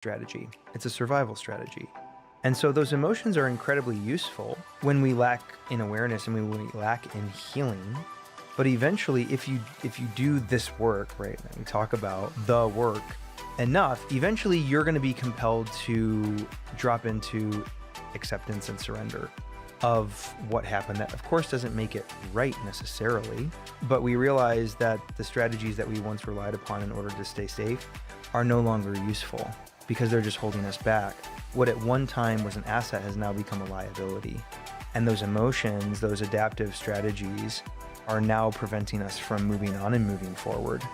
strategy. It's a survival strategy. And so those emotions are incredibly useful when we lack in awareness and when we lack in healing. But eventually, if you do this work, right, and we talk about the work enough, eventually you're going to be compelled to drop into acceptance and surrender of what happened. That, of course, doesn't make it right necessarily, but we realize that the strategies that we once relied upon in order to stay safe are no longer useful because they're just holding us back. What at one time was an asset has now become a liability. And those emotions, those adaptive strategies, are now preventing us from moving on and moving forward.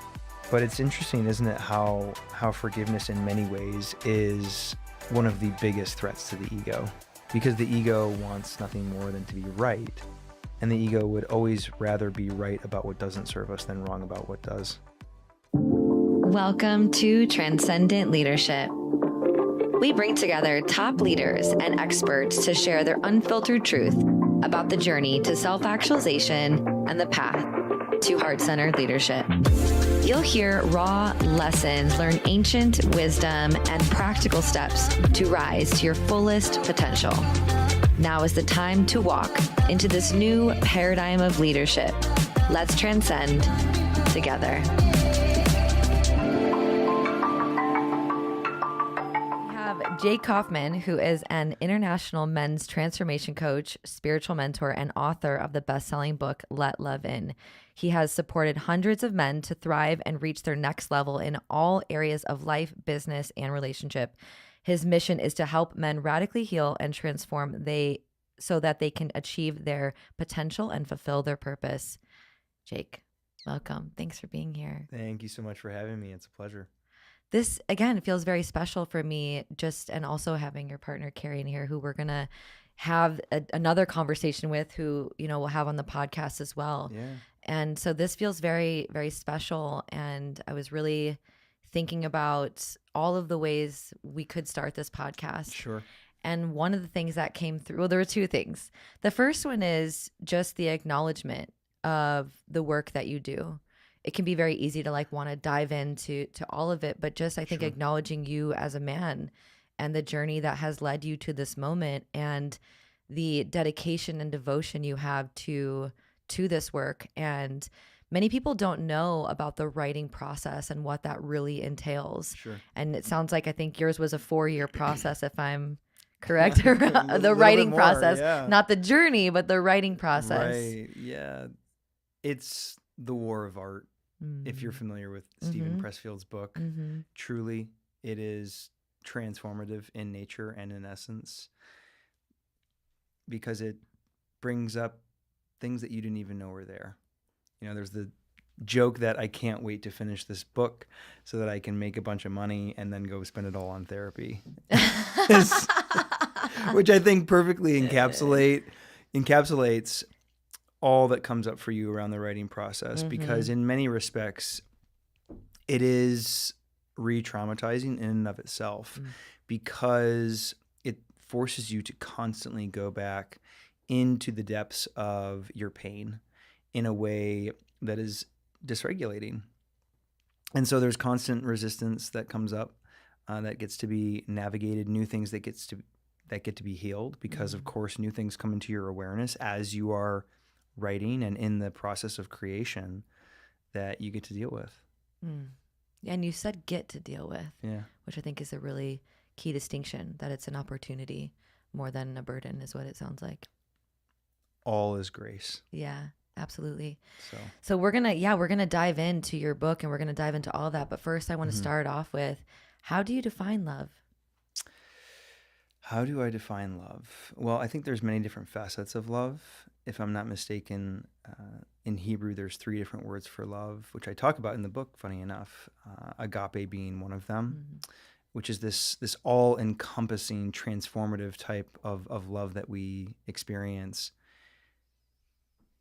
But it's interesting, isn't it, how forgiveness in many ways is one of the biggest threats to the ego. Because the ego wants nothing more than to be right. And the ego would always rather be right about what doesn't serve us than wrong about what does. Welcome to Transcendent Leadership. We bring together top leaders and experts to share their unfiltered truth about the journey to self-actualization and the path to heart-centered leadership. You'll hear raw lessons, learn ancient wisdom, and practical steps to rise to your fullest potential. Now is the time to walk into this new paradigm of leadership. Let's transcend together. Jake Kauffman, who is an international men's transformation coach, spiritual mentor, and author of the best-selling book, Let Love In. He has supported hundreds of men to thrive and reach their next level in all areas of life, business, and relationship. His mission is to help men radically heal and transform so that they can achieve their potential and fulfill their purpose. Jake, welcome. Thanks for being here. Thank you so much for having me. It's a pleasure. This, again, feels very special for me, and also having your partner, Carrie, in here, who we're going to have another conversation with, who, we'll have on the podcast as well. Yeah. And so this feels very, very special. And I was really thinking about all of the ways we could start this podcast. Sure. And one of the things that came through, well, there were two things. The first one is just the acknowledgement of the work that you do. It can be very easy to want to dive into all of it, but just I think acknowledging you as a man and the journey that has led you to this moment and the dedication and devotion you have to this work. And many people don't know about the writing process and what that really entails. Sure. And it sounds like I think yours was a 4-year process, if I'm correct. The writing more, process, yeah. Not the journey, but the writing process. Right. Yeah. It's the war of art. If you're familiar with Stephen Pressfield's book, truly it is transformative in nature and in essence, because it brings up things that you didn't even know were there. There's the joke that I can't wait to finish this book so that I can make a bunch of money and then go spend it all on therapy, which I think perfectly encapsulates all that comes up for you around the writing process, because in many respects, it is re-traumatizing in and of itself, because it forces you to constantly go back into the depths of your pain in a way that is dysregulating. And so there's constant resistance that comes up that gets to be navigated, new things that get to be healed, because of course new things come into your awareness as you are writing and in the process of creation that you get to deal with. And you said get to deal with, which I think is a really key distinction, that it's an opportunity more than a burden is what it sounds like. All is grace. Yeah, absolutely. So we're going to dive into your book and we're going to dive into all that. But first I want to start off with, how do you define love? How do I define love? Well, I think there's many different facets of love. If I'm not mistaken, in Hebrew, there's 3 different words for love, which I talk about in the book, funny enough, agape being one of them, which is this all-encompassing, transformative type of love that we experience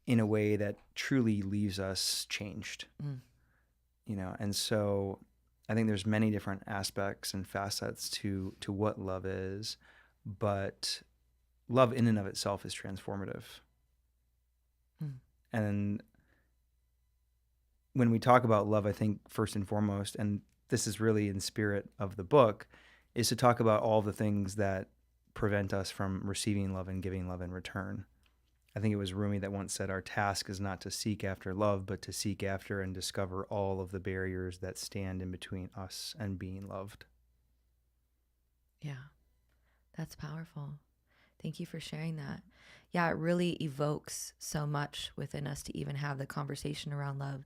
in a way that truly leaves us changed. And so I think there's many different aspects and facets to what love is, but love in and of itself is transformative. And when we talk about love, I think first and foremost, and this is really in spirit of the book, is to talk about all the things that prevent us from receiving love and giving love in return. I think it was Rumi that once said, our task is not to seek after love, but to seek after and discover all of the barriers that stand in between us and being loved. Yeah, that's powerful. Thank you for sharing that. Yeah, it really evokes so much within us to even have the conversation around love,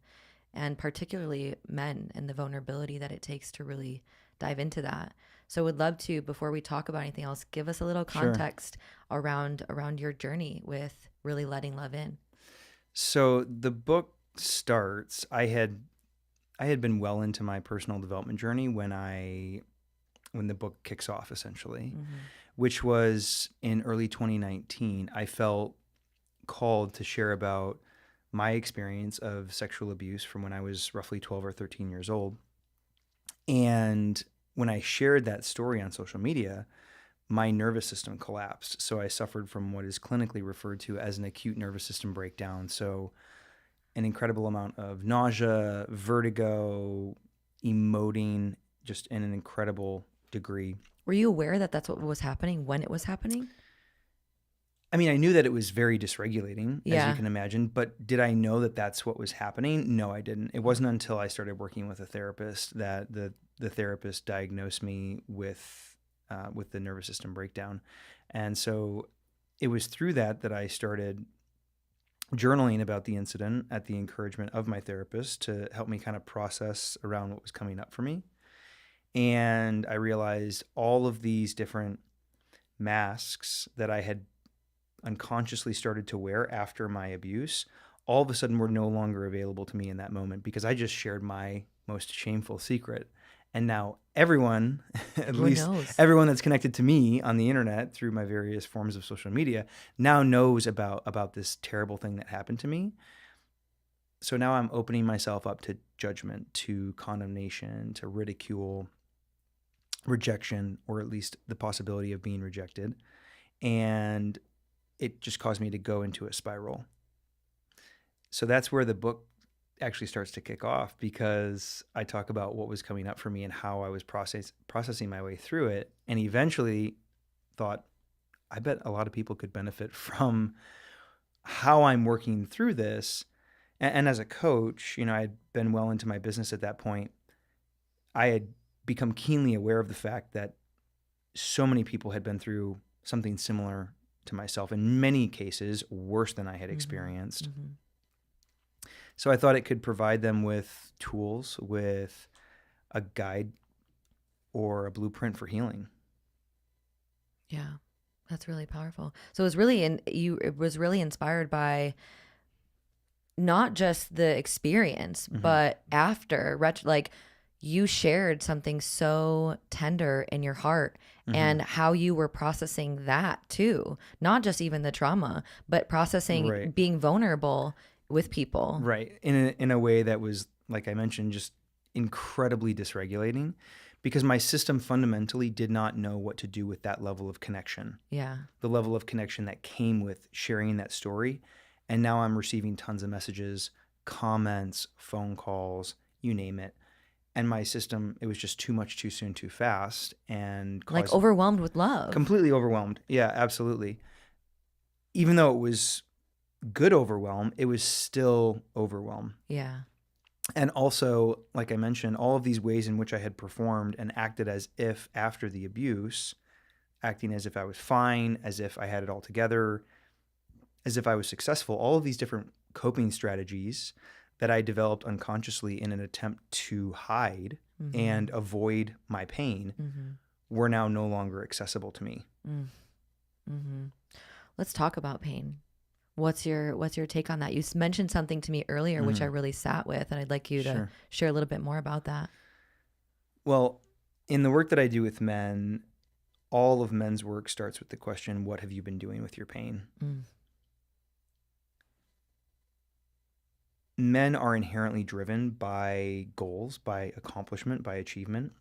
and particularly men and the vulnerability that it takes to really dive into that. So would love to, before we talk about anything else, give us a little Sure. context around your journey with really letting love in. So the book starts, I had been well into my personal development journey when the book kicks off, essentially, which was in early 2019. I felt called to share about my experience of sexual abuse from when I was roughly 12 or 13 years old. And when I shared that story on social media, my nervous system collapsed. So I suffered from what is clinically referred to as an acute nervous system breakdown. So an incredible amount of nausea, vertigo, emoting, just in an incredible degree. Were you aware that that's what was happening when it was happening? I mean, I knew that it was very dysregulating, as Yeah. you can imagine, but did I know that that's what was happening? No, I didn't. It wasn't until I started working with a therapist that the therapist diagnosed me with the nervous system breakdown. And so it was through that I started journaling about the incident at the encouragement of my therapist to help me kind of process around what was coming up for me. And I realized all of these different masks that I had unconsciously started to wear after my abuse, all of a sudden were no longer available to me in that moment because I just shared my most shameful secret. And now everyone, at Everyone least knows. everyone that's connected to me on the internet through my various forms of social media, now knows about this terrible thing that happened to me. So now I'm opening myself up to judgment, to condemnation, to ridicule, rejection, or at least the possibility of being rejected. And it just caused me to go into a spiral. So that's where the book actually starts to kick off, because I talk about what was coming up for me and how I was processing my way through it, and eventually thought, I bet a lot of people could benefit from how I'm working through this. And as a coach, I'd been well into my business at that point. I had become keenly aware of the fact that so many people had been through something similar to myself, in many cases worse than I had experienced. So I thought it could provide them with tools, with a guide or a blueprint for healing. Yeah, that's really powerful. So it was really inspired by not just the experience, but after, like, you shared something so tender in your heart and how you were processing that too. Not just even the trauma, but processing Right. being vulnerable with people. Right. In a way that was, like I mentioned, just incredibly dysregulating, because my system fundamentally did not know what to do with that level of connection. Yeah. The level of connection that came with sharing that story. And now I'm receiving tons of messages, comments, phone calls, you name it. And my system, it was just too much, too soon, too fast, and Like overwhelmed with love. completely overwhelmed. Yeah, absolutely. Even though it was good overwhelm, it was still overwhelm. Yeah. And also, like I mentioned, all of these ways in which I had performed and acted as if after the abuse, acting as if I was fine, as if I had it all together, as if I was successful, all of these different coping strategies that I developed unconsciously in an attempt to hide and avoid my pain were now no longer accessible to me. Let's talk about pain. What's your take on that? You mentioned something to me earlier, which I really sat with, and I'd like you to share a little bit more about that. Well, in the work that I do with men, all of men's work starts with the question, what have you been doing with your pain? Men are inherently driven by goals, by accomplishment, by achievement.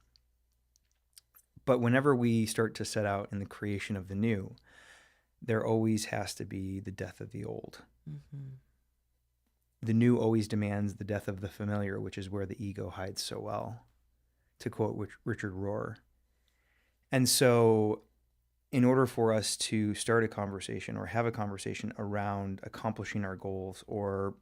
But whenever we start to set out in the creation of the new, there always has to be the death of the old. The new always demands the death of the familiar, which is where the ego hides so well, to quote Richard Rohr. And so in order for us to start a conversation or have a conversation around accomplishing our goals or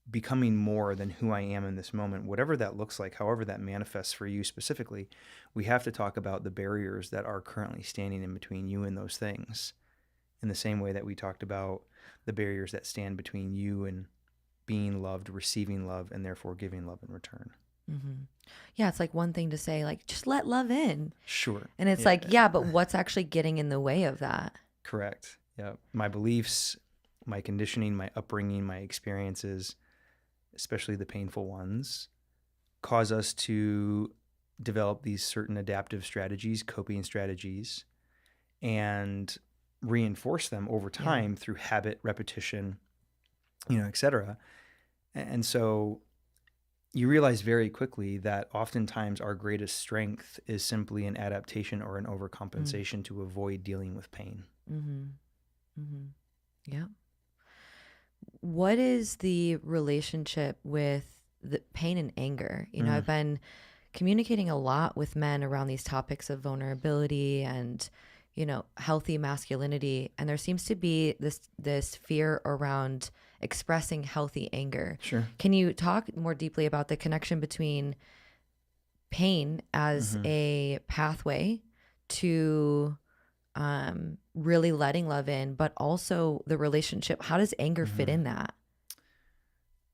becoming more than who I am in this moment, whatever that looks like, however that manifests for you specifically, we have to talk about the barriers that are currently standing in between you and those things, in the same way that we talked about the barriers that stand between you and being loved, receiving love, and therefore giving love in return. Mm-hmm. Yeah, it's like one thing to say, like, just let love in. Sure. And it's like, yeah, but what's actually getting in the way of that? Correct. Yeah. My beliefs, my conditioning, my upbringing, my experiences, especially the painful ones, cause us to develop these certain adaptive strategies, coping strategies, and reinforce them over time through habit, repetition, et cetera. And so you realize very quickly that oftentimes our greatest strength is simply an adaptation or an overcompensation to avoid dealing with pain. Mm-hmm. Mm-hmm. Yeah. What is the relationship with the pain and anger? I've been communicating a lot with men around these topics of vulnerability and, healthy masculinity. And there seems to be this fear around expressing healthy anger. Sure. Can you talk more deeply about the connection between pain as a pathway to really letting love in, but also the relationship? How does anger fit in that?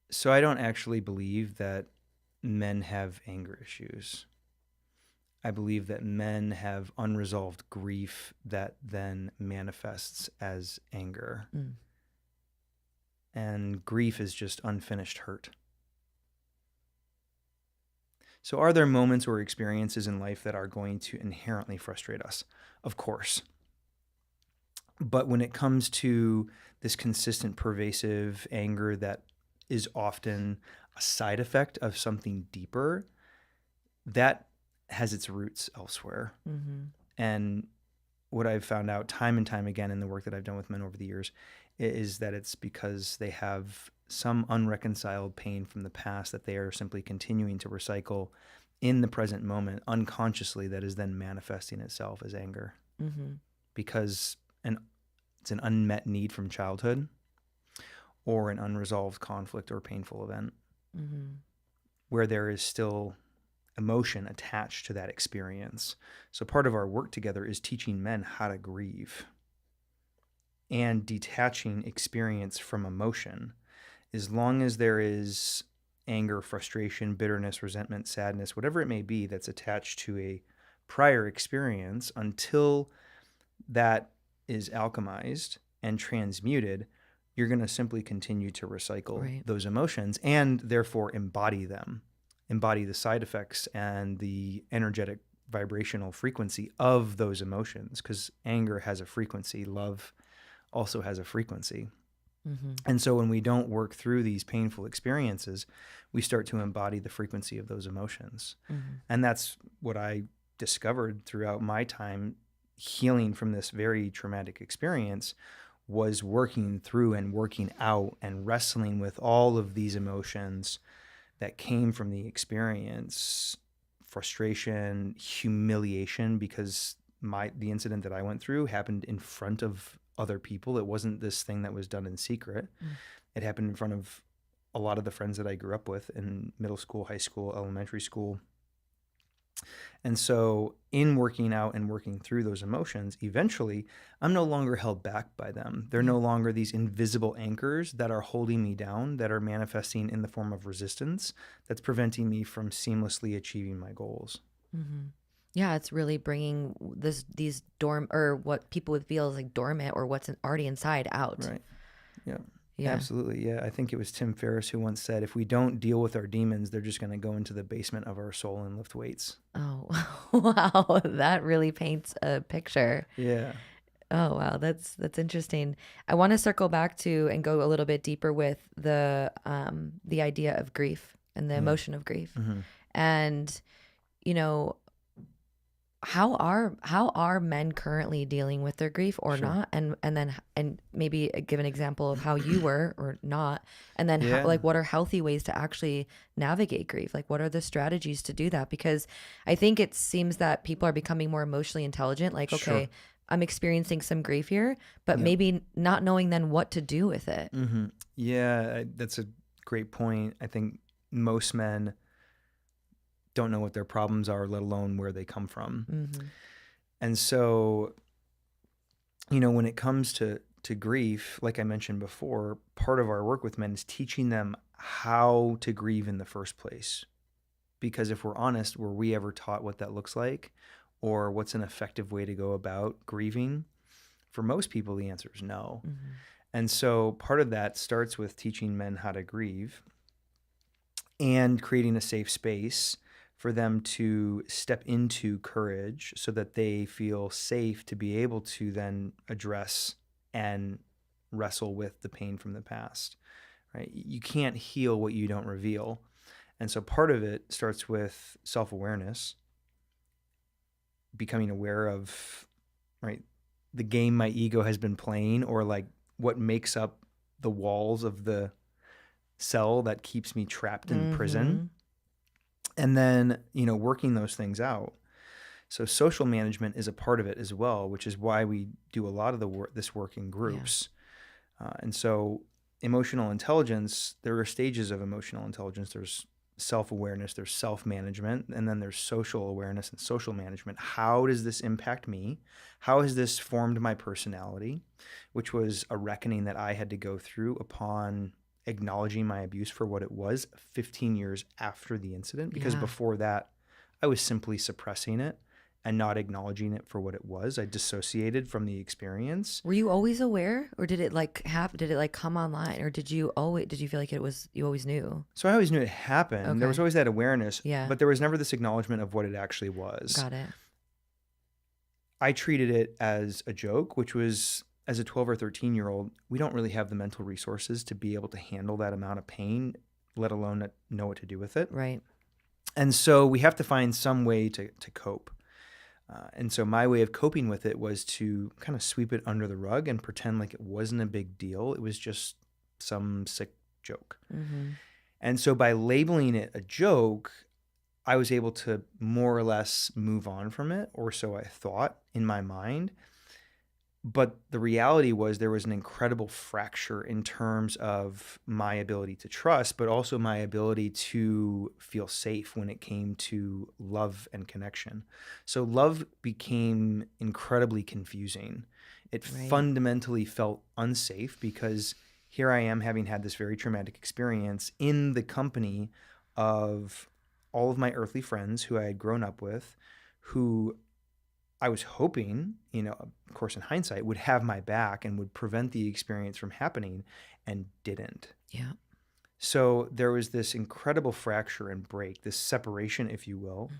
So I don't actually believe that men have anger issues. I believe that men have unresolved grief that then manifests as anger. And grief is just unfinished hurt. So are there moments or experiences in life that are going to inherently frustrate us? Of course. But when it comes to this consistent, pervasive anger that is often a side effect of something deeper, that has its roots elsewhere. And what I've found out time and time again in the work that I've done with men over the years is that it's because they have some unreconciled pain from the past that they are simply continuing to recycle in the present moment unconsciously, that is then manifesting itself as anger. Because it's an unmet need from childhood or an unresolved conflict or painful event where there is still emotion attached to that experience. So part of our work together is teaching men how to grieve and detaching experience from emotion. As long as there is anger, frustration, bitterness, resentment, sadness, whatever it may be that's attached to a prior experience, until that is alchemized and transmuted, you're going to simply continue to recycle those emotions and therefore embody them, embody the side effects and the energetic vibrational frequency of those emotions, because anger has a frequency, love also has a frequency. And so when we don't work through these painful experiences, we start to embody the frequency of those emotions. And that's what I discovered throughout my time healing from this very traumatic experience, was working through and working out and wrestling with all of these emotions that came from the experience: frustration, humiliation, because the incident that I went through happened in front of other people. It wasn't this thing that was done in secret. It happened in front of a lot of the friends that I grew up with in middle school, high school, elementary school. And so in working out and working through those emotions, eventually I'm no longer held back by them. They're no longer these invisible anchors that are holding me down, that are manifesting in the form of resistance that's preventing me from seamlessly achieving my goals. Yeah, it's really bringing these what people would feel is like dormant or what's already inside out. Right. Yeah. Absolutely. Yeah. I think it was Tim Ferriss who once said, if we don't deal with our demons, they're just going to go into the basement of our soul and lift weights. Oh, wow. That really paints a picture. Yeah. Oh, wow. That's interesting. I want to circle back to and go a little bit deeper with the idea of grief and the emotion of grief. And, how are men currently dealing with their grief or Sure. not, and maybe give an example of how you were or not, and then how, Yeah. like, what are healthy ways to actually navigate grief? Like, what are the strategies to do that? Because I think it seems that people are becoming more emotionally intelligent. Like, Sure. okay, I'm experiencing some grief here, but Yep. maybe not knowing then what to do with it. Yeah, that's a great point. I think most men don't know what their problems are, let alone where they come from. And so, when it comes to grief, like I mentioned before, part of our work with men is teaching them how to grieve in the first place. Because if we're honest, were we ever taught what that looks like or what's an effective way to go about grieving? For most people, the answer is no. And so part of that starts with teaching men how to grieve and creating a safe space for them to step into courage so that they feel safe to be able to then address and wrestle with the pain from the past, right? You can't heal what you don't reveal. And so part of it starts with self-awareness, becoming aware of, right, the game my ego has been playing, or like what makes up the walls of the cell that keeps me trapped in prison. And then, working those things out. So social management is a part of it as well, which is why we do a lot of this work in groups. And so emotional intelligence, there are stages of emotional intelligence. There's self-awareness, there's self-management, and then there's social awareness and social management. How does this impact me? How has this formed my personality? Which was a reckoning that I had to go through upon acknowledging my abuse for what it was 15 years after the incident, because before that, I was simply suppressing it and not acknowledging it for what it was. I dissociated from the experience. Were you always aware, or did it come online, or did you feel like you always knew? So I always knew it happened. Okay. There was always that awareness, Yeah. but there was never this acknowledgement of what it actually was. Got it. I treated it as a joke, which was, as a 12 or 13-year-old, we don't really have the mental resources to be able to handle that amount of pain, let alone know what to do with it. Right. And so we have to find some way to cope. And so my way of coping with it was to kind of sweep it under the rug and pretend like it wasn't a big deal. It was just some sick joke. And so by labeling it a joke, I was able to more or less move on from it, or so I thought in my mind. But the reality was there was an incredible fracture in terms of my ability to trust, but also my ability to feel safe when it came to love and connection. So love became incredibly confusing. It fundamentally felt unsafe because here I am, having had this very traumatic experience in the company of all of my earthly friends who I had grown up with, who I was hoping, of course, in hindsight, would have my back and would prevent the experience from happening, and didn't. Yeah. So there was this incredible fracture and break, this separation, if you will,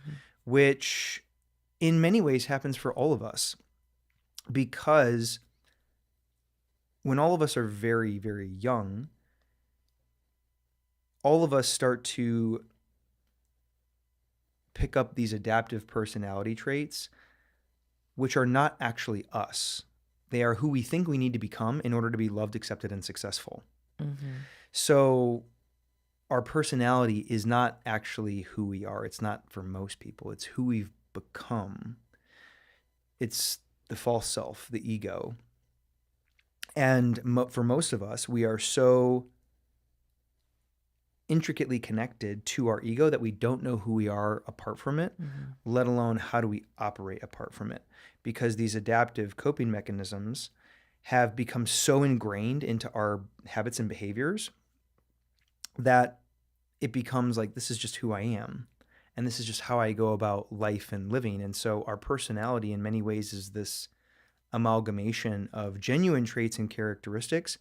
which in many ways happens for all of us, because when all of us are very, very young, all of us start to pick up these adaptive personality traits, which are not actually us. They are who we think we need to become in order to be loved, accepted, and successful. So our personality is not actually who we are. It's not for most people. It's who we've become. It's the false self, the ego. And for most of us, we are so intricately connected to our ego that we don't know who we are apart from it, let alone how do we operate apart from it. Because these adaptive coping mechanisms have become so ingrained into our habits and behaviors that it becomes like, this is just who I am. And this is just how I go about life and living. And so our personality in many ways is this amalgamation of genuine traits and characteristics,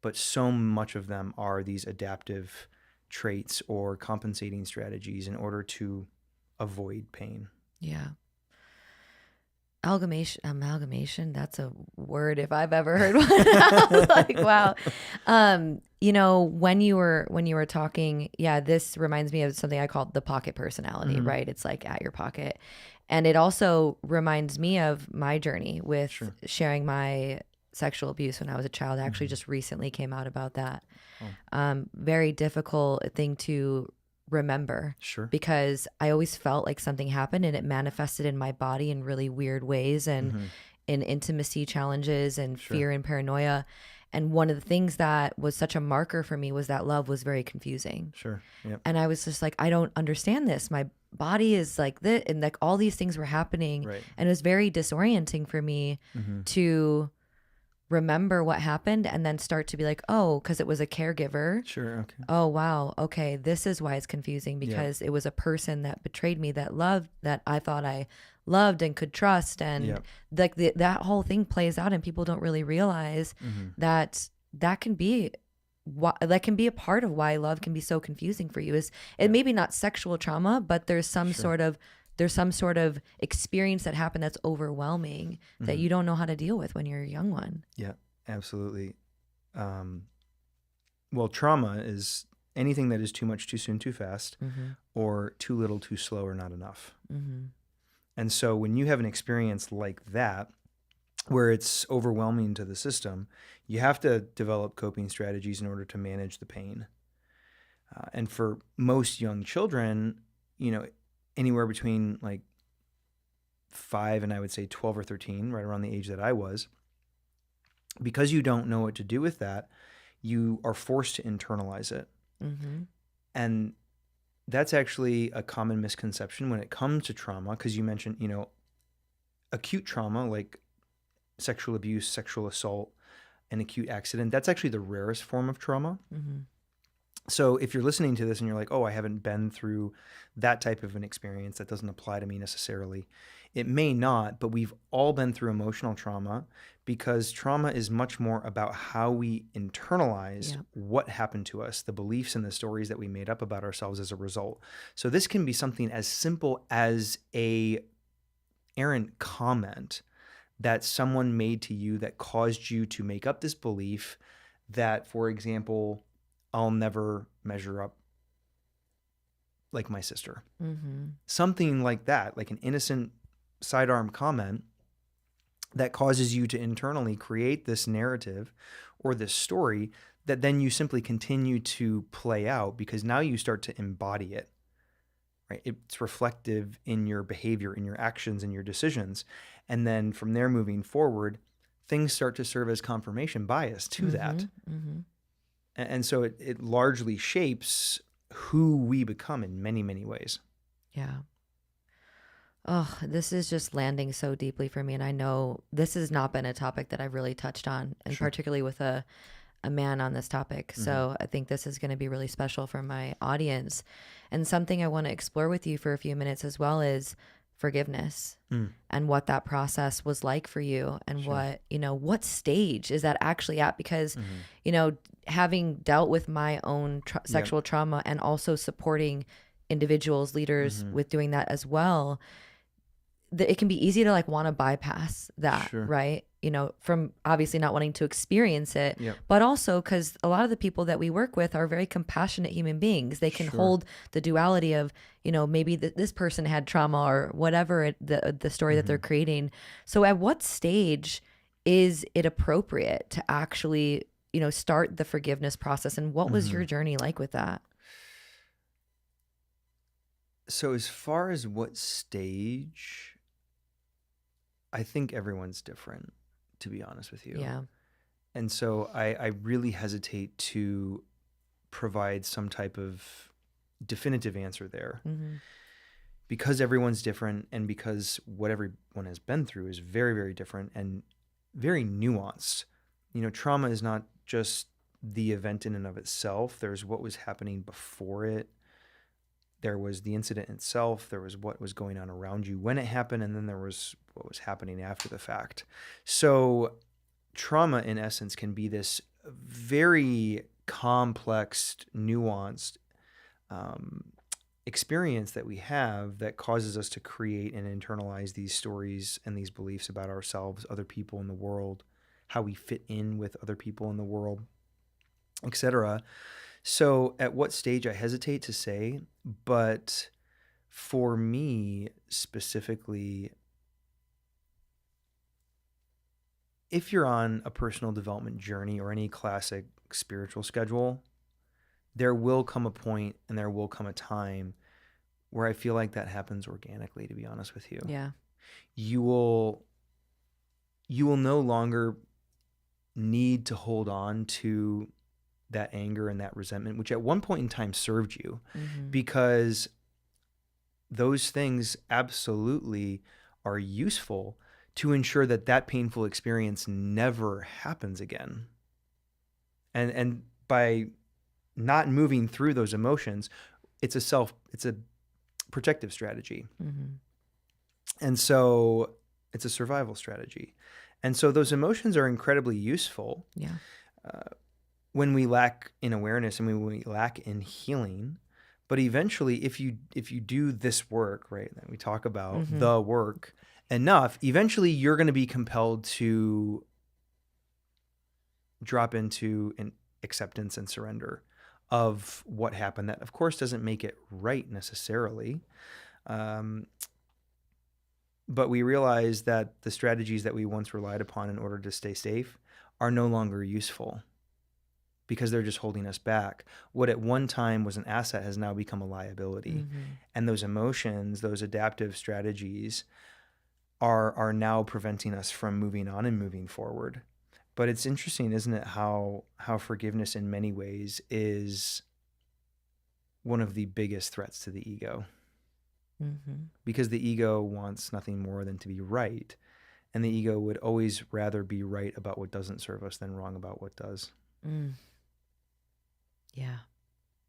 but so much of them are these adaptive traits or compensating strategies in order to avoid pain. Yeah. Amalgamation, that's a word if I've ever heard one. I was like, wow. When you were talking, this reminds me of something I called the pocket personality, right? It's like at your pocket. And it also reminds me of my journey with Sure. sharing my sexual abuse when I was a child. I actually just recently came out about that. Very difficult thing to remember. Sure. Because I always felt like something happened and it manifested in my body in really weird ways and in intimacy challenges and fear and paranoia. And one of the things that was such a marker for me was that love was very confusing. Sure. Yep. And I was just like, I don't understand this. My body is like this. And like all these things were happening. Right. And it was very disorienting for me to remember what happened and then start to be like, oh, because it was a caregiver. Sure. Okay. Oh, wow. Okay. This is why it's confusing, because it was a person that betrayed me, that loved, that I thought I loved and could trust. And like that whole thing plays out and people don't really realize that that can be a part of why love can be so confusing for you. Is it maybe not sexual trauma, but there's some sort of experience that happened that's overwhelming that you don't know how to deal with when you're a young one. Yeah, absolutely. Well, trauma is anything that is too much, too soon, too fast, or too little, too slow, or not enough. And so when you have an experience like that, where it's overwhelming to the system, you have to develop coping strategies in order to manage the pain. And for most young children, anywhere between like 5 and I would say 12 or 13, right around the age that I was, because you don't know what to do with that, you are forced to internalize it. And that's actually a common misconception when it comes to trauma, because you mentioned, acute trauma like sexual abuse, sexual assault, an acute accident. That's actually the rarest form of trauma. So if you're listening to this and you're like, oh, I haven't been through that type of an experience, that doesn't apply to me necessarily. It may not, but we've all been through emotional trauma, because trauma is much more about how we internalize what happened to us, the beliefs and the stories that we made up about ourselves as a result. So this can be something as simple as a errant comment that someone made to you that caused you to make up this belief that, for example, I'll never measure up like my sister. Something like that, like an innocent sidearm comment that causes you to internally create this narrative or this story that then you simply continue to play out, because now you start to embody it, right? It's reflective in your behavior, in your actions, in your decisions. And then from there moving forward, things start to serve as confirmation bias to that. And so it largely shapes who we become in many, many ways. Yeah. Oh, this is just landing so deeply for me. And I know this has not been a topic that I've really touched on, and particularly with a man on this topic. So I think this is going to be really special for my audience. And something I want to explore with you for a few minutes as well is forgiveness and what that process was like for you, and what stage is that actually at? Because, having dealt with my own sexual trauma and also supporting individuals, leaders with doing that as well, it can be easy to like want to bypass that, right? From obviously not wanting to experience it, but also because a lot of the people that we work with are very compassionate human beings. They can hold the duality of, maybe this person had trauma or whatever the story that they're creating. So at what stage is it appropriate to actually, start the forgiveness process? And what was your journey like with that? So as far as what stage, I think everyone's different, to be honest with you. Yeah. And so I really hesitate to provide some type of definitive answer there, because everyone's different, and because what everyone has been through is very, very different and very nuanced. Trauma is not just the event in and of itself. There's what was happening before it. There was the incident itself. There was what was going on around you when it happened. And then there was what was happening after the fact. So trauma, in essence, can be this very complex, nuanced experience that we have that causes us to create and internalize these stories and these beliefs about ourselves, other people in the world, how we fit in with other people in the world, etc. So at what stage, I hesitate to say, but For me specifically, if you're on a personal development journey or any classic spiritual schedule, there will come a point and there will come a time where I feel like that happens organically, to be honest with you. Yeah. You will no longer need to hold on to that anger and that resentment, which at one point in time served you, because those things absolutely are useful to ensure that that painful experience never happens again. And by not moving through those emotions, it's a protective strategy. And so it's a survival strategy. And so those emotions are incredibly useful. Yeah. When we lack in awareness and when we lack in healing. But eventually, if you do this work, right, that we talk about the work enough, eventually you're going to be compelled to drop into an acceptance and surrender of what happened. That, of course, doesn't make it right necessarily. But we realize that the strategies that we once relied upon in order to stay safe are no longer useful because they're just holding us back. What at one time was an asset has now become a liability. And those emotions, those adaptive strategies are now preventing us from moving on and moving forward. But it's interesting, isn't it, how forgiveness in many ways is one of the biggest threats to the ego. Because the ego wants nothing more than to be right. And the ego would always rather be right about what doesn't serve us than wrong about what does. Yeah.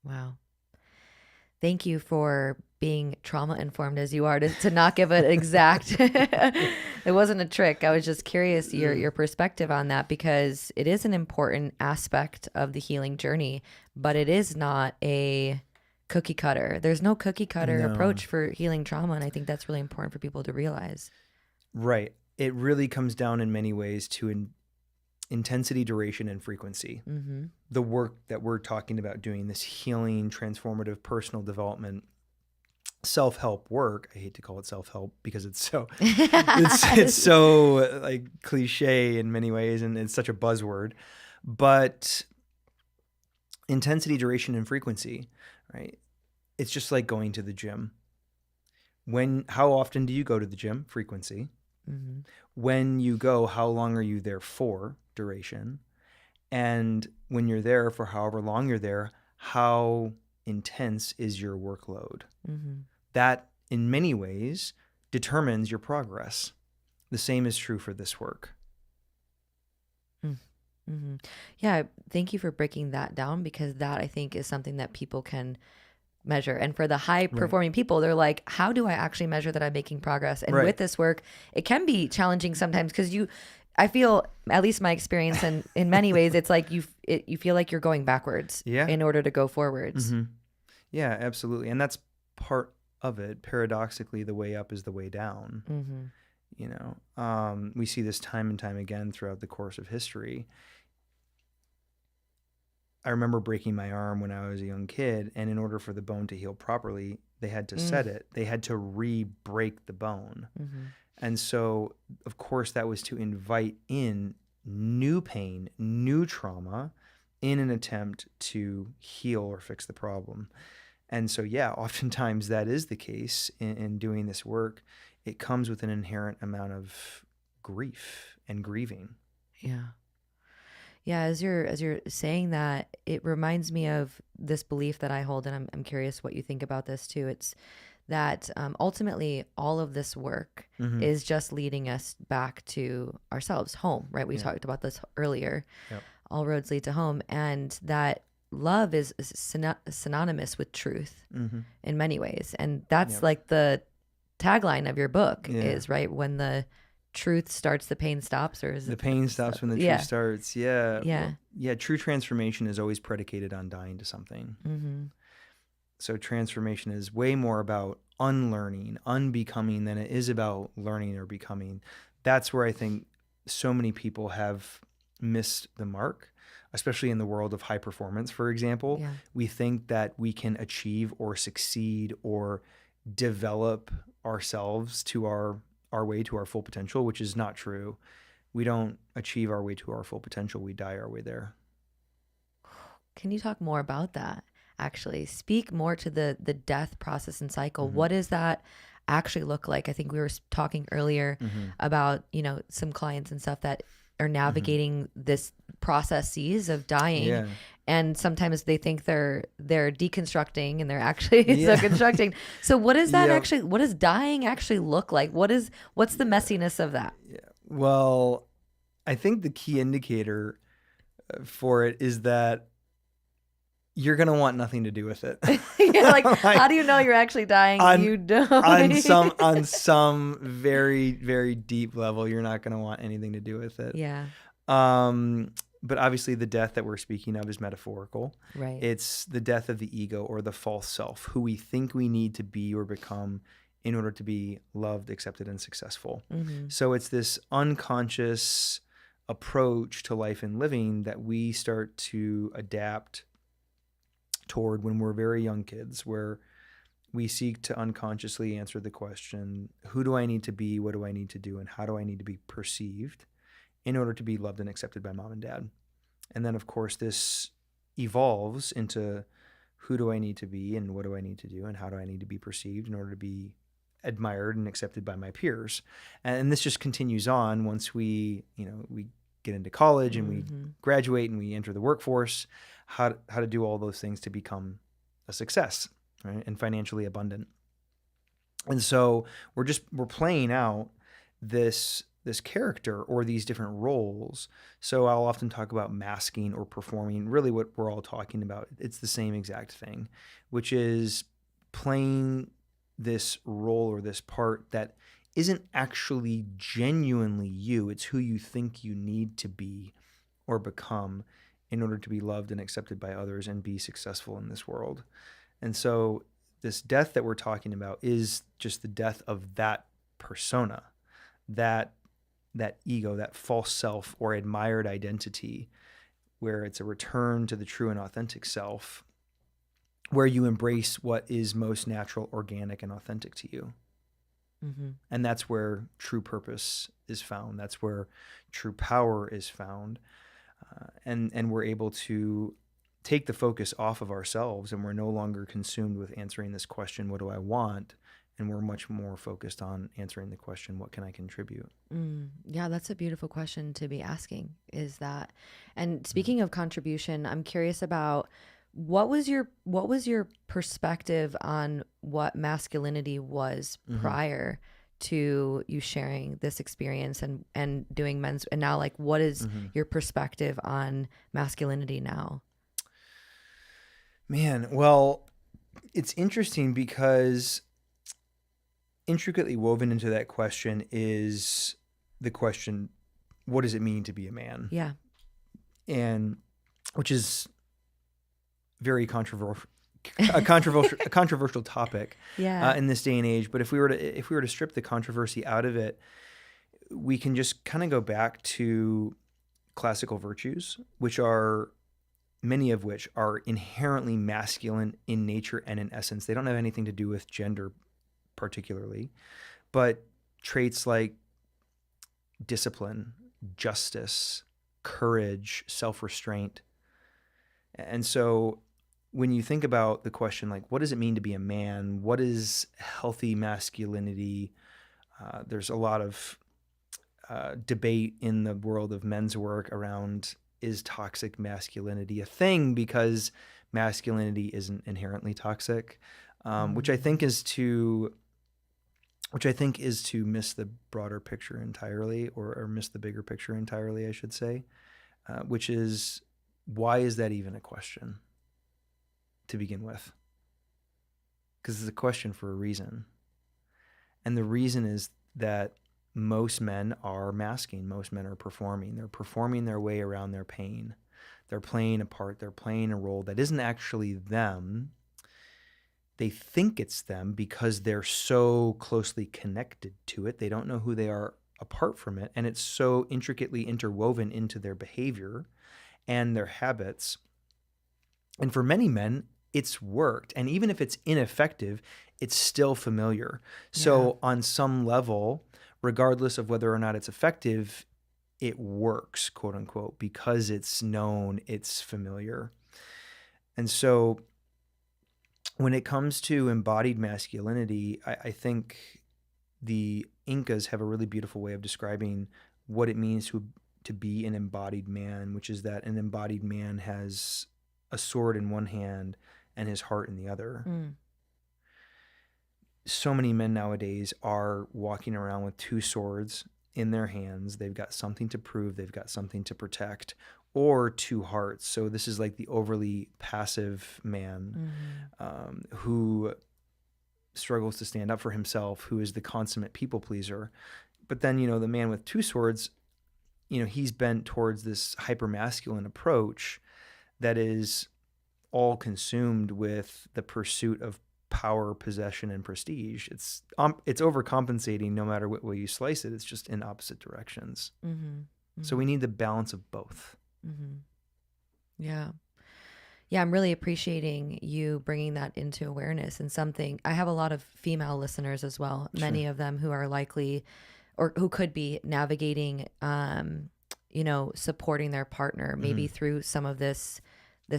Wow. Thank you for being trauma informed as you are to not give an exact. It wasn't a trick. I was just curious your perspective on that, because it is an important aspect of the healing journey, but it is not a cookie cutter. There's no cookie cutter approach for healing trauma, and I think that's really important for people to realize. Right. It really comes down in many ways to intensity, duration, and frequency. The work that we're talking about doing, this healing, transformative, personal development, self-help work. I hate to call it self-help because it's so it's so like cliche in many ways, and it's such a buzzword. But intensity, duration, and frequency, right? It's just like going to the gym. How often do you go to the gym? Frequency. When you go, how long are you there for? Duration. And when you're there for however long you're there, how intense is your workload? That, in many ways, determines your progress. The same is true for this work. Yeah, thank you for breaking that down, because that, I think, is something that people can measure. And for the high performing people, they're like, how do I actually measure that I'm making progress? And with this work, it can be challenging sometimes, because I feel, at least my experience, and in many ways, it's like you feel like you're going backwards in order to go forwards. Yeah, absolutely. And that's part of it. Paradoxically, the way up is the way down. You know, we see this time and time again throughout the course of history. I remember breaking my arm when I was a young kid, and in order for the bone to heal properly, they had to set it. They had to re-break the bone. And so, of course, that was to invite in new pain, new trauma, in an attempt to heal or fix the problem. And so, yeah, oftentimes that is the case in doing this work. It comes with an inherent amount of grief and grieving. Yeah. Yeah, as you're saying that, it reminds me of this belief that I hold, and I'm curious what you think about this too. It's that ultimately all of this work is just leading us back to ourselves, home, right? We talked about this earlier. All roads lead to home, and that love is synonymous with truth in many ways. And that's like the tagline of your book is, right? When the truth starts, the pain stops, or is the pain stops when the truth starts? Yeah. Yeah. Yeah. True transformation is always predicated on dying to something. So transformation is way more about unlearning, unbecoming than it is about learning or becoming. That's where I think so many people have missed the mark, especially in the world of high performance, for example. We think that we can achieve or succeed or develop ourselves to our way to our full potential, which is not true. We don't achieve our way to our full potential. We die our way there. Can you talk more about that? Actually, speak more to the death process and cycle. What does that actually look like? I think we were talking earlier about, some clients and stuff that are navigating this processes of dying. Yeah. And sometimes they think they're deconstructing and they're actually so constructing. So what does that actually, what does dying actually look like? What's the messiness of that? Yeah. Well, I think the key indicator for it is that you're going to want nothing to do with it. How do you know you're actually dying? You don't. on some very, very deep level, you're not going to want anything to do with it. Yeah. But obviously the death that we're speaking of is metaphorical. Right. It's the death of the ego or the false self, who we think we need to be or become in order to be loved, accepted, and successful. So it's this unconscious approach to life and living that we start to adapt toward when we're very young kids, where we seek to unconsciously answer the question, who do I need to be, what do I need to do, and how do I need to be perceived in order to be loved and accepted by mom and dad? And then, of course, this evolves into who do I need to be and what do I need to do and how do I need to be perceived in order to be admired and accepted by my peers. And this just continues on once we get into college and we graduate and we enter the workforce, how to do all those things to become a success, right? And financially abundant. And so we're playing out this character or these different roles. So I'll often talk about masking or performing. Really what we're all talking about, it's the same exact thing, which is playing this role or this part that isn't actually genuinely you. It's who you think you need to be or become in order to be loved and accepted by others and be successful in this world. And so this death that we're talking about is just the death of that persona, that ego, that false self or admired identity, where it's a return to the true and authentic self, where you embrace what is most natural, organic, and authentic to you. And that's where true purpose is found. That's where true power is found. And we're able to take the focus off of ourselves, and we're no longer consumed with answering this question, what do I want? And we're much more focused on answering the question, what can I contribute? Yeah, that's a beautiful question to be asking, is that. And speaking of contribution, I'm curious about what was your perspective on what masculinity was prior to you sharing this experience and doing men's, and now, like, what is your perspective on masculinity now? Man, well, it's interesting because intricately woven into that question is the question, what does it mean to be a man? Yeah. And which is very a controversial topic in this day and age. But if we were to strip the controversy out of it, we can just kind of go back to classical virtues, which are many of which are inherently masculine in nature and in essence. They don't have anything to do with gender particularly, but traits like discipline, justice, courage, self-restraint. And so when you think about the question, like, what does it mean to be a man? What is healthy masculinity? There's a lot of debate in the world of men's work around, is toxic masculinity a thing? Because masculinity isn't inherently toxic, which I think is to miss the broader picture entirely, or miss the bigger picture entirely, I should say, which is, why is that even a question to begin with? Because it's a question for a reason. And the reason is that most men are masking. Most men are performing. They're performing their way around their pain. They're playing a part. They're playing a role that isn't actually them. They think it's them because they're so closely connected to it. They don't know who they are apart from it. And it's so intricately interwoven into their behavior and their habits. And for many men, it's worked. And even if it's ineffective, it's still familiar. So on some level, regardless of whether or not it's effective, it works, quote unquote, because it's known, it's familiar. And so when it comes to embodied masculinity, I think the Incas have a really beautiful way of describing what it means to be an embodied man, which is that an embodied man has a sword in one hand and his heart in the other. So many men nowadays are walking around with two swords in their hands. They've got something to prove, they've got something to protect, or two hearts. So this is like the overly passive man who struggles to stand up for himself, who is the consummate people pleaser. But then, the man with two swords, he's bent towards this hypermasculine approach that is all consumed with the pursuit of power, possession, and prestige. It's overcompensating no matter what way you slice it. It's just in opposite directions. So we need the balance of both. Yeah. Yeah, I'm really appreciating you bringing that into awareness, and something I have a lot of female listeners as well, many of them who are likely or who could be navigating, supporting their partner maybe through some of this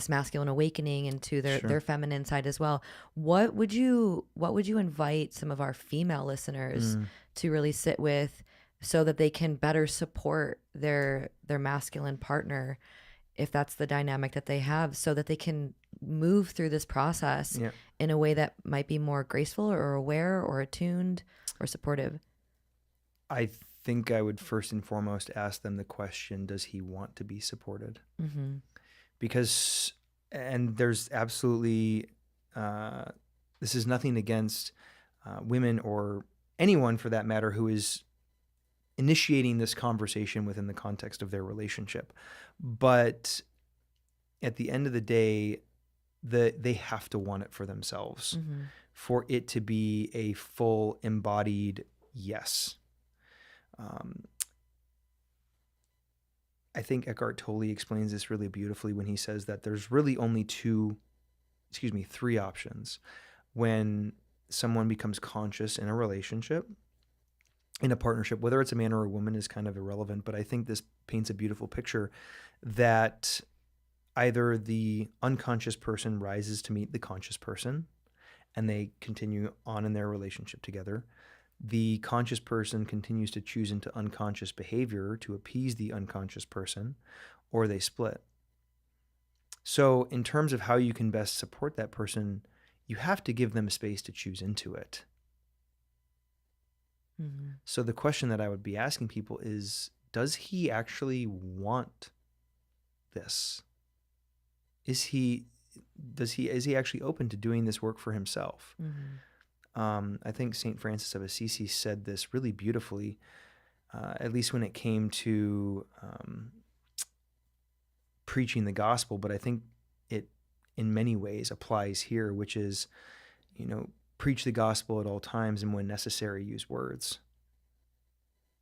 masculine awakening into their feminine side as well. What would you invite some of our female listeners to really sit with so that they can better support their masculine partner, if that's the dynamic that they have, so that they can move through this process in a way that might be more graceful or aware or attuned or supportive? I think I would first and foremost ask them the question, does he want to be supported? Because, and there's absolutely, this is nothing against women or anyone for that matter who is initiating this conversation within the context of their relationship. But at the end of the day, they have to want it for themselves for it to be a full embodied yes. I think Eckhart Tolle explains this really beautifully when he says that there's really only three options when someone becomes conscious in a relationship, in a partnership. Whether it's a man or a woman is kind of irrelevant, but I think this paints a beautiful picture that either the unconscious person rises to meet the conscious person and they continue on in their relationship together. The conscious person continues to choose into unconscious behavior to appease the unconscious person, or they split. So in terms of how you can best support that person, you have to give them space to choose into it. So the question that I would be asking people is, does he actually want this? Is he actually open to doing this work for himself? I think St. Francis of Assisi said this really beautifully, at least when it came to preaching the gospel, but I think it in many ways applies here, which is, preach the gospel at all times, and when necessary, use words.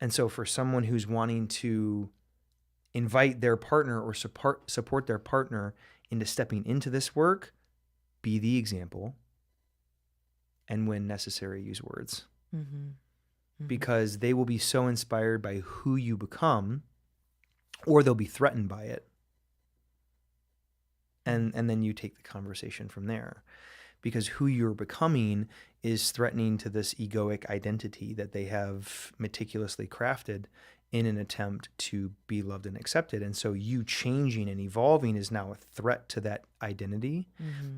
And so for someone who's wanting to invite their partner or support their partner into stepping into this work, be the example, and when necessary, use words. Because they will be so inspired by who you become, or they'll be threatened by it. And then you take the conversation from there. Because who you're becoming is threatening to this egoic identity that they have meticulously crafted in an attempt to be loved and accepted. And so you changing and evolving is now a threat to that identity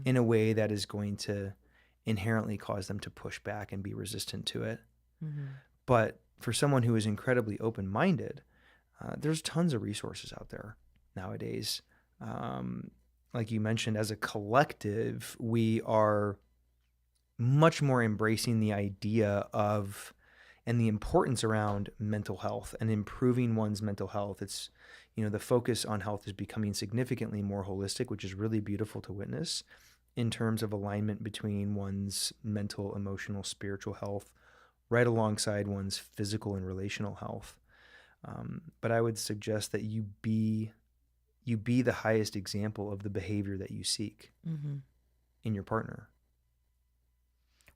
in a way that is going to inherently cause them to push back and be resistant to it. But for someone who is incredibly open-minded, there's tons of resources out there nowadays. Like you mentioned, as a collective, we are much more embracing the idea of and the importance around mental health and improving one's mental health. It's, the focus on health is becoming significantly more holistic, which is really beautiful to witness in terms of alignment between one's mental, emotional, spiritual health, right alongside one's physical and relational health. But I would suggest that you be the highest example of the behavior that you seek in your partner.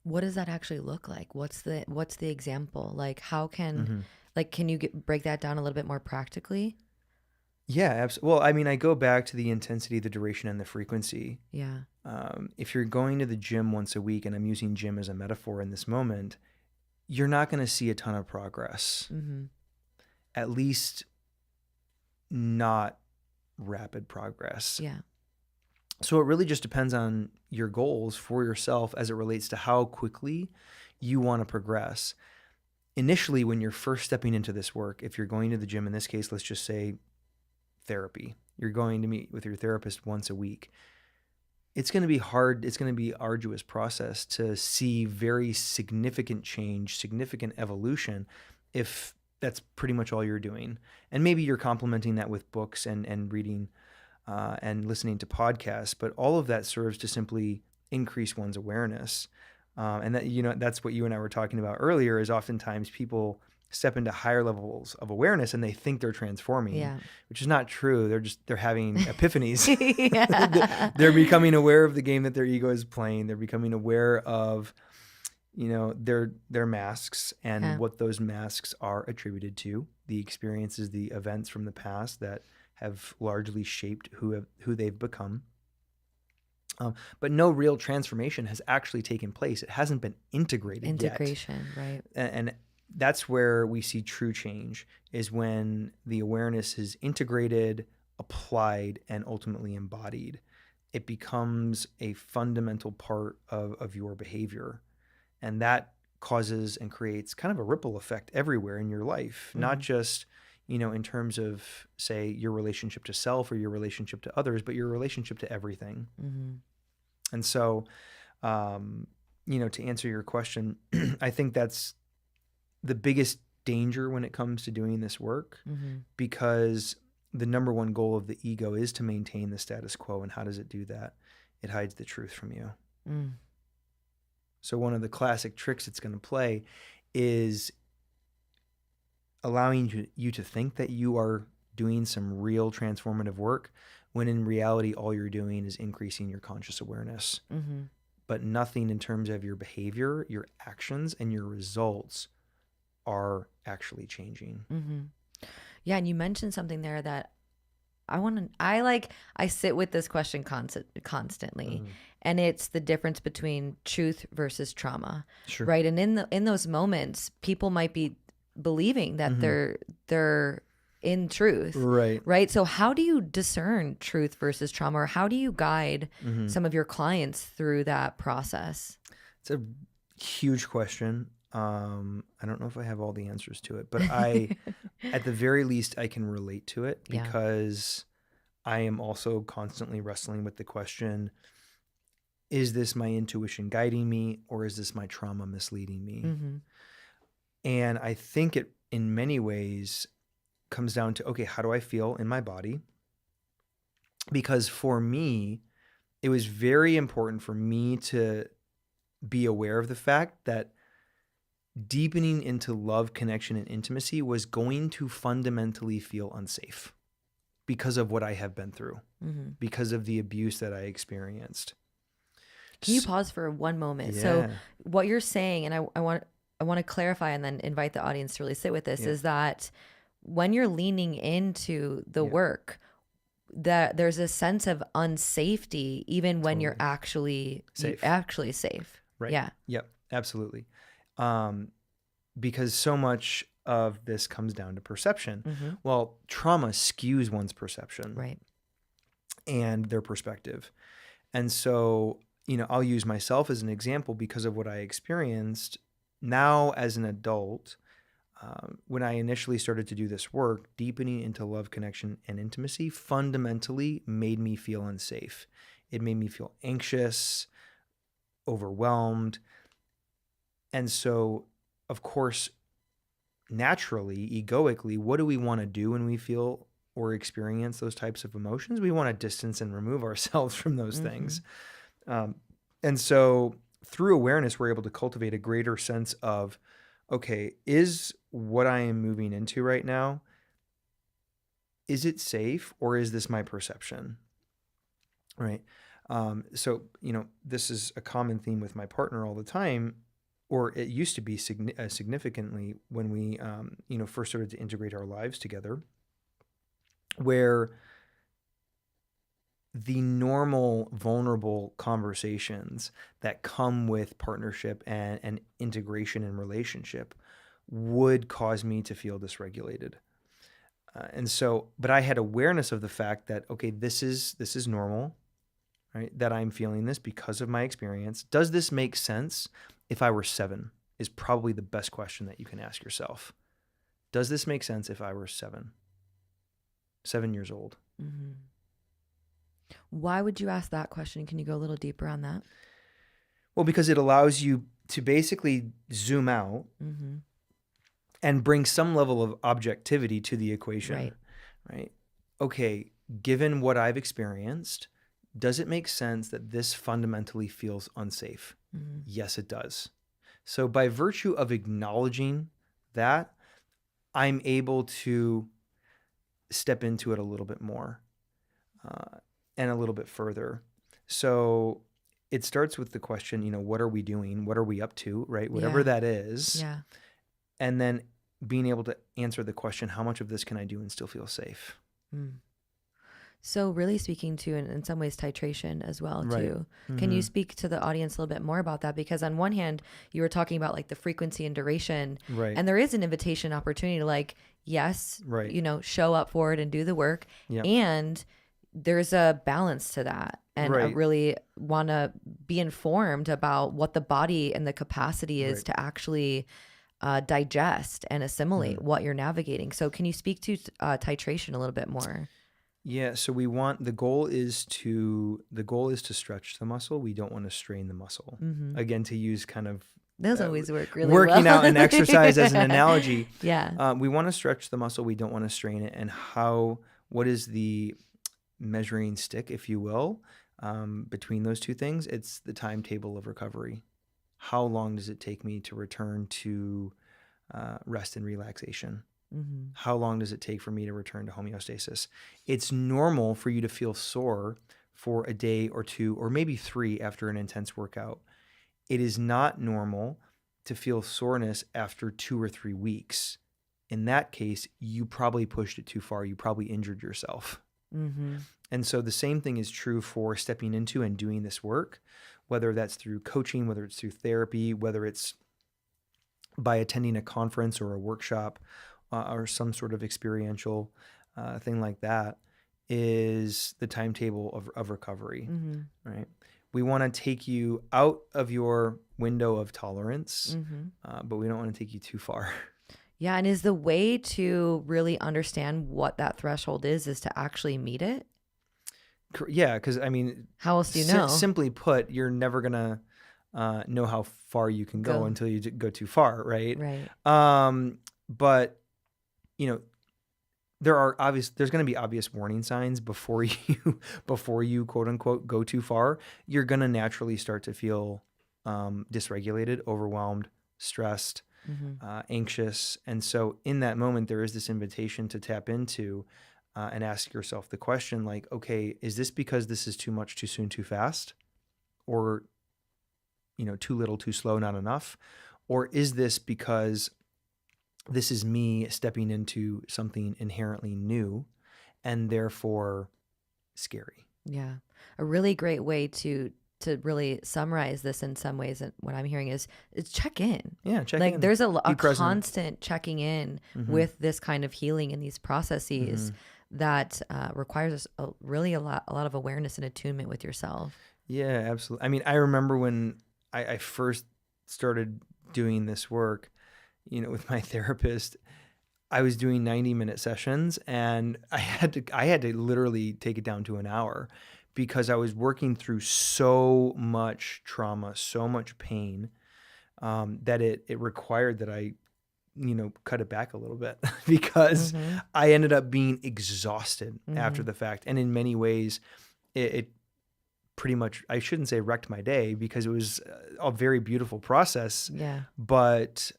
What does that actually look like? What's the example? Like, how can, Mm-hmm. like, can you break that down a little bit more practically? Yeah, absolutely. Well, I mean, I go back to the intensity, the duration, and the frequency. Yeah. If you're going to the gym once a week, and I'm using gym as a metaphor in this moment, you're not going to see a ton of progress. Mm-hmm. At least not rapid progress. Yeah. So it really just depends on your goals for yourself as it relates to how quickly you want to progress. Initially, when you're first stepping into this work, if you're going to the gym, in this case, let's just say therapy, you're going to meet with your therapist once a week. It's going to be hard. It's going to be an arduous process to see very significant change, significant evolution, if that's pretty much all you're doing. And maybe you're complementing that with books and reading and listening to podcasts, but all of that serves to simply increase one's awareness. And that, that's what you and I were talking about earlier, is oftentimes people step into higher levels of awareness and they think they're transforming, Yeah. which is not true. They're having epiphanies. Yeah. They're becoming aware of the game that their ego is playing. They're becoming aware of, their masks and Yeah. what those masks are attributed to, the experiences, the events from the past that have largely shaped who they've become. But no real transformation has actually taken place. It hasn't been integrated yet. Integration, right. And that's where we see true change, is when the awareness is integrated, applied, and ultimately embodied. It becomes a fundamental part of your behavior. And that causes and creates kind of a ripple effect everywhere in your life, not just, in terms of, say, your relationship to self or your relationship to others, but your relationship to everything. Mm-hmm. And so, to answer your question, I think that's the biggest danger when it comes to doing this work, because the number one goal of the ego is to maintain the status quo. And how does it do that? It hides the truth from you. So one of the classic tricks it's going to play is allowing you to think that you are doing some real transformative work, when in reality, all you're doing is increasing your conscious awareness. But nothing in terms of your behavior, your actions, and your results are actually changing. Yeah. And you mentioned something there that I sit with this question constantly. And it's the difference between truth versus trauma. Sure. Right. And in those moments, people might be believing that they're in truth. Right. So how do you discern truth versus trauma, or how do you guide some of your clients through that process? It's a huge question. I don't know if I have all the answers to it, but at the very least, I can relate to it, because I am also constantly wrestling with the question, is this my intuition guiding me, or is this my trauma misleading me? And I think it, in many ways, comes down to, okay, how do I feel in my body? Because for me, it was very important for me to be aware of the fact that deepening into love, connection, and intimacy was going to fundamentally feel unsafe because of what I have been through, because of the abuse that I experienced. Can you pause for one moment? Yeah. So what you're saying, and I want to clarify and then invite the audience to really sit with this, is that when you're leaning into the work, that there's a sense of unsafety even when you're actually safe. Right. Yeah. Yep. Absolutely. Because so much of this comes down to perception. Well, trauma skews one's perception, Right. and their perspective. And so, I'll use myself as an example because of what I experienced. Now, as an adult, when I initially started to do this work, deepening into love, connection, and intimacy fundamentally made me feel unsafe. It made me feel anxious, overwhelmed. And so, of course, naturally, egoically, what do we want to do when we feel or experience those types of emotions? We want to distance and remove ourselves from those things. And so through awareness, we're able to cultivate a greater sense of, okay, is what I am moving into right now, is it safe, or is this my perception? Right. So, this is a common theme with my partner all the time, or it used to be significantly when we, first started to integrate our lives together, where the normal vulnerable conversations that come with partnership and integration and relationship would cause me to feel dysregulated. But I had awareness of the fact that, okay, this is normal, right? That I'm feeling this because of my experience. Does this make sense if I were 7 is probably the best question that you can ask yourself. Does this make sense if I were 7 years old? Mm-hmm. Why would you ask that question? Can you go a little deeper on that? Well, because it allows you to basically zoom out Mm-hmm. and bring some level of objectivity to the equation, right? Okay, given what I've experienced, does it make sense that this fundamentally feels unsafe? Mm-hmm. Yes, it does. So by virtue of acknowledging that, I'm able to step into it a little bit more and a little bit further. So it starts with the question, what are we doing? What are we up to, right? Whatever that is. Yeah. And then being able to answer the question, how much of this can I do and still feel safe? Mm. So really speaking to, in some ways, titration as well, Right. too. Can you speak to the audience a little bit more about that? Because on one hand, you were talking about like the frequency and duration, Right. and there is an invitation opportunity to like, yes, Right. show up for it and do the work. Yeah. And there's a balance to that. And I Right. really want to be informed about what the body and the capacity is Right. to actually digest and assimilate what you're navigating. So can you speak to titration a little bit more? Yeah, so the goal is to stretch the muscle. We don't want to strain the muscle. Mm-hmm. Again, to use kind of Those always work really working well. out and exercise as an analogy. Yeah. We want to stretch the muscle. We don't want to strain it. And what is the measuring stick, if you will, between those two things? It's the timetable of recovery. How long does it take me to return to rest and relaxation? Mm-hmm. How long does it take for me to return to homeostasis? It's normal for you to feel sore for a day or 2 or maybe 3 after an intense workout. It is not normal to feel soreness after 2 or 3 weeks. In that case, you probably pushed it too far. You probably injured yourself. Mm-hmm. And so the same thing is true for stepping into and doing this work, whether that's through coaching, whether it's through therapy, whether it's by attending a conference or a workshop or some sort of experiential thing like that, is the timetable of recovery, right? We want to take you out of your window of tolerance, but we don't want to take you too far. Yeah. And is the way to really understand what that threshold is to actually meet it? Yeah, because I mean, how else do you know? Simply put, you're never gonna know how far you can go until you go too far, right? Right. But there's going to be obvious warning signs before you quote unquote go too far. You're going to naturally start to feel dysregulated, overwhelmed, stressed, anxious. And so in that moment, there is this invitation to tap into and ask yourself the question like, okay, is this because this is too much, too soon, too fast? Or, too little, too slow, not enough? Or is this because this is me stepping into something inherently new and therefore scary? Yeah. A really great way to really summarize this in some ways, and what I'm hearing is check in. Yeah, check in. Like there's a present. constant checking in with this kind of healing and these processes that requires a lot of awareness and attunement with yourself. Yeah, absolutely. I mean, I remember when I first started doing this work, with my therapist, I was doing 90-minute sessions, and I had to literally take it down to an hour because I was working through so much trauma, so much pain, that it required that I, cut it back a little bit because I ended up being exhausted after the fact. And in many ways, it pretty much, I shouldn't say wrecked my day because it was a very beautiful process. Yeah. But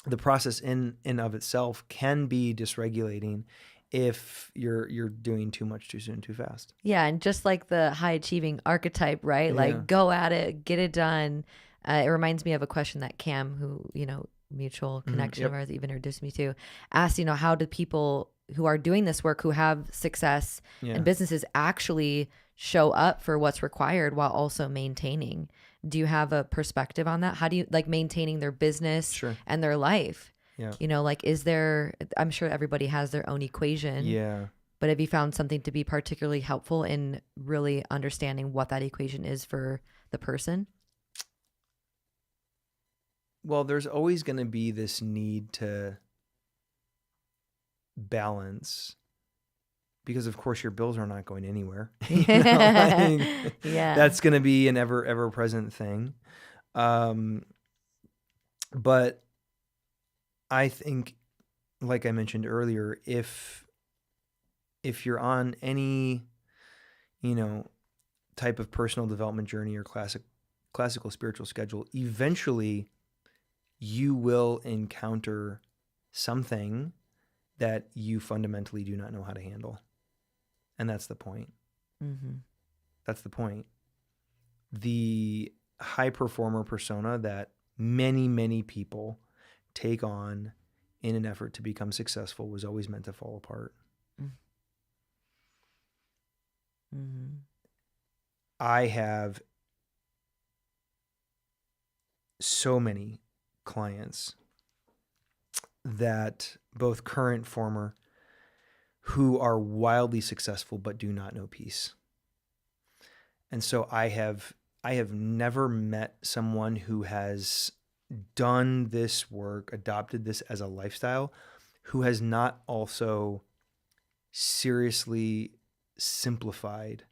the process in of itself can be dysregulating if you're doing too much too soon, too fast. Yeah, and just like the high achieving archetype, right? Yeah. Like go at it, get it done. It reminds me of a question that Cam, who, mutual connection Yep. of ours, even introduced me to, asked, how do people who are doing this work, who have success Yeah. in businesses, actually show up for what's required while also maintaining? Do you have a perspective on that? How do you like maintaining their business Sure. and their life? Yeah. Like, is there, I'm sure everybody has their own equation. Yeah. But have you found something to be particularly helpful in really understanding what that equation is for the person? Well, there's always going to be this need to balance, because of course your bills are not going anywhere. Yeah. That's going to be an ever present thing. But I think, like I mentioned earlier, if you're on any, type of personal development journey or classical spiritual schedule, eventually you will encounter something that you fundamentally do not know how to handle. And that's the point. Mm-hmm. That's the point. The high performer persona that many, many people take on in an effort to become successful was always meant to fall apart. Mm-hmm. I have so many clients that, both current, former, who are wildly successful but do not know peace. And so I have never met someone who has done this work, adopted this as a lifestyle, who has not also seriously simplified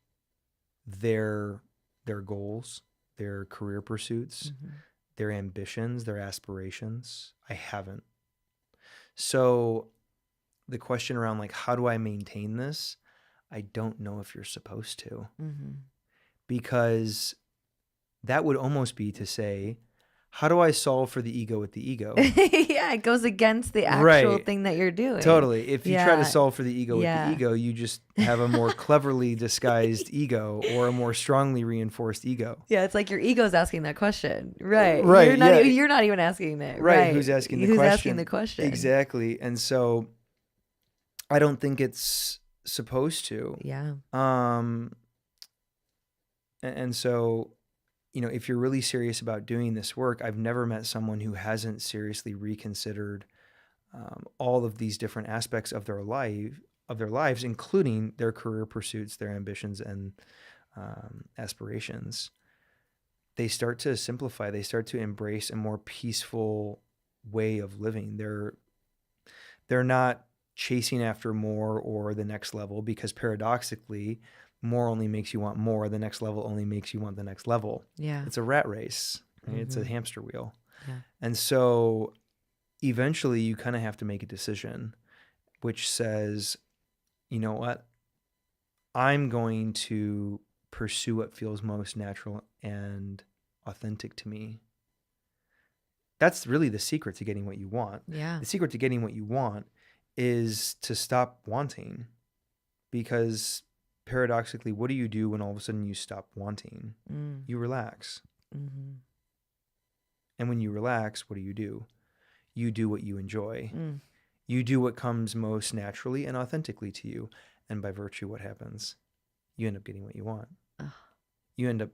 their goals, their career pursuits, their ambitions, their aspirations. I haven't. So the question around, like, how do I maintain this? I don't know if you're supposed to. Because that would almost be to say, how do I solve for the ego with the ego? Yeah, it goes against the actual Right. thing that you're doing. Totally. If you try Yeah. to solve for the ego with Yeah. the ego, you just have a more cleverly disguised ego, or a more strongly reinforced ego. Yeah, it's like your ego's asking that question. Right. Right, You're not, yeah. you're not even asking that. Right. Who's asking the question? Who's asking the question? Exactly. And so I don't think it's supposed to. Yeah. And so, if you're really serious about doing this work, I've never met someone who hasn't seriously reconsidered all of these different aspects of their lives, including their career pursuits, their ambitions, and aspirations. They start to simplify. They start to embrace a more peaceful way of living. They're not chasing after more or the next level, because paradoxically, more only makes you want more. The next level only makes you want the next level. Yeah. It's a rat race. Right? It's a hamster wheel. Yeah. And so eventually you kind of have to make a decision which says, you know what? I'm going to pursue what feels most natural and authentic to me. That's really the secret to getting what you want. Yeah. The secret to getting what you want is to stop wanting, because paradoxically, what do you do when all of a sudden you stop wanting? You relax. And when you relax, what do? You do what you enjoy. You do what comes most naturally and authentically to you. And by virtue, what happens? You end up getting what you want. You end up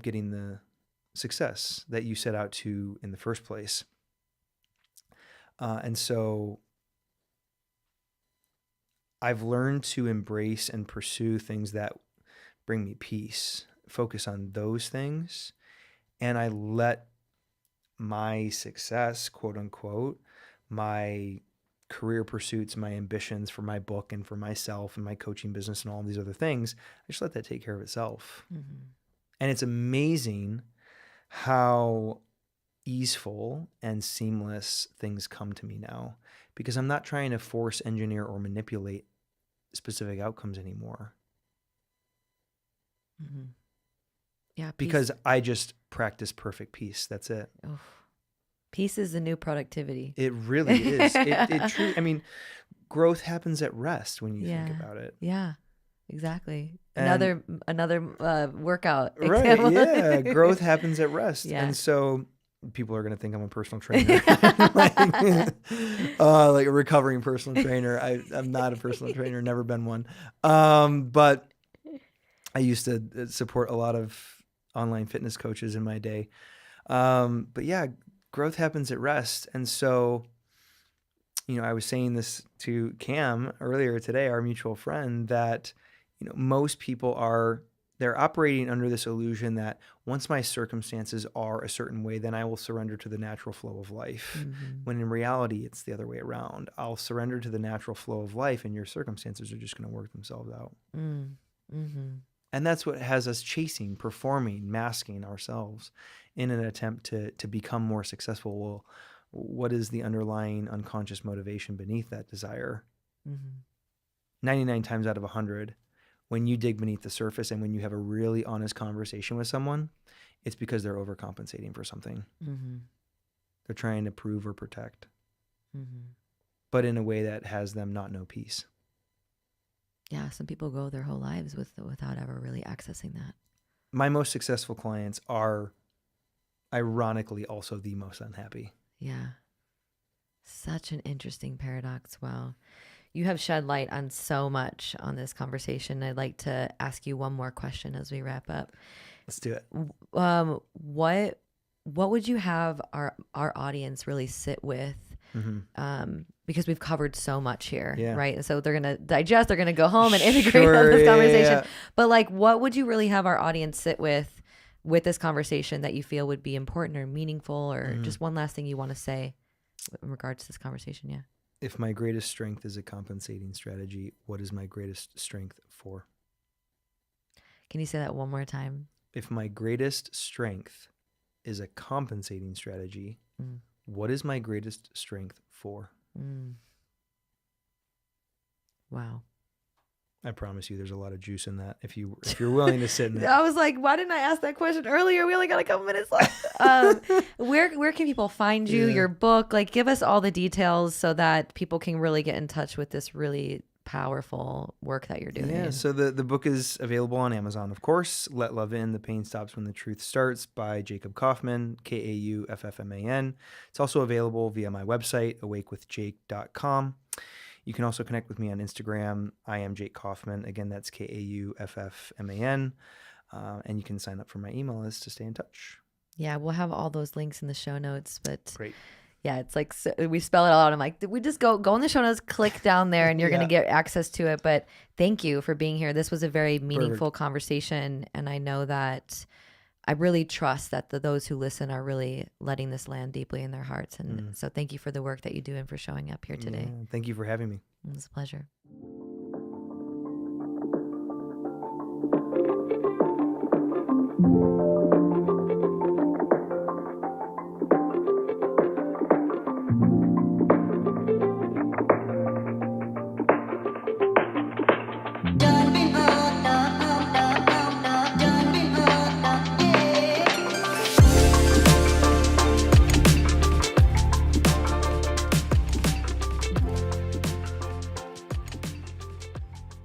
getting the success that you set out to in the first place. And so I've learned to embrace and pursue things that bring me peace, focus on those things, and I let my success, quote unquote, my career pursuits, my ambitions for my book and for myself and my coaching business and all these other things, I just let that take care of itself. And it's amazing how easeful and seamless things come to me now, because I'm not trying to force, engineer, or manipulate specific outcomes anymore. Yeah. Because I just practice perfect peace. That's it. Peace is the new productivity. It really is. It truly, I mean, growth happens at rest when you think Yeah. about it. Yeah, exactly. And- Another workout Right. example. Yeah. Growth happens at rest. Yeah. And so people are going to think I'm a personal trainer, like a recovering personal trainer. I'm not a personal trainer, never been one. But I used to support a lot of online fitness coaches in my day. But yeah, growth happens at rest. And so, I was saying this to Cam earlier today, our mutual friend, that, most people they're operating under this illusion that once my circumstances are a certain way, then I will surrender to the natural flow of life. Mhm. When in reality, it's the other way around. I'll surrender to the natural flow of life and your circumstances are just going to work themselves out. Mm-hmm. And that's what has us chasing, performing, masking ourselves in an attempt to become more successful. Well, what is the underlying unconscious motivation beneath that desire? Mm-hmm. 99 times out of 100, when you dig beneath the surface and when you have a really honest conversation with someone, it's because they're overcompensating for something. Mm-hmm. They're trying to prove or protect, Mm-hmm. but in a way that has them not know peace. Yeah, some people go their whole lives without ever really accessing that. My most successful clients are ironically also the most unhappy. Yeah. Such an interesting paradox. Wow. You have shed light on so much on this conversation. I'd like to ask you one more question as we wrap up. Let's do it. What would you have our audience really sit with? Mm-hmm. Because we've covered so much here, Yeah. right? And so they're going to digest, they're going to go home and integrate Sure, on this yeah, conversation. yeah. But like, what would you really have our audience sit with this conversation that you feel would be important or meaningful, or just one last thing you want to say in regards to this conversation? Yeah. If my greatest strength is a compensating strategy, what is my greatest strength for? Can you say that one more time? If my greatest strength is a compensating strategy, what is my greatest strength for? Wow. I promise you there's a lot of juice in that if you're willing to sit in it. I was like, why didn't I ask that question earlier? We only got a couple minutes left. Where can people find you, your book? Like, give us all the details so that people can really get in touch with this really powerful work that you're doing. Yeah, so the book is available on Amazon, of course. Let Love In, The Pain Stops When the Truth Starts by Jacob Kauffman, Kauffman. It's also available via my website, awakewithjake.com. You can also connect with me on Instagram. I am Jake Kauffman. Again, that's Kauffman. And you can sign up for my email list to stay in touch. Yeah, we'll have all those links in the show notes. But Great. yeah, it's like we spell it all out. I'm like, we just go in the show notes, click down there, and you're going to get access to it. But thank you for being here. This was a very meaningful conversation. And I know that I really trust that those who listen are really letting this land deeply in their hearts. And so thank you for the work that you do and for showing up here today. Yeah, thank you for having me. It was a pleasure.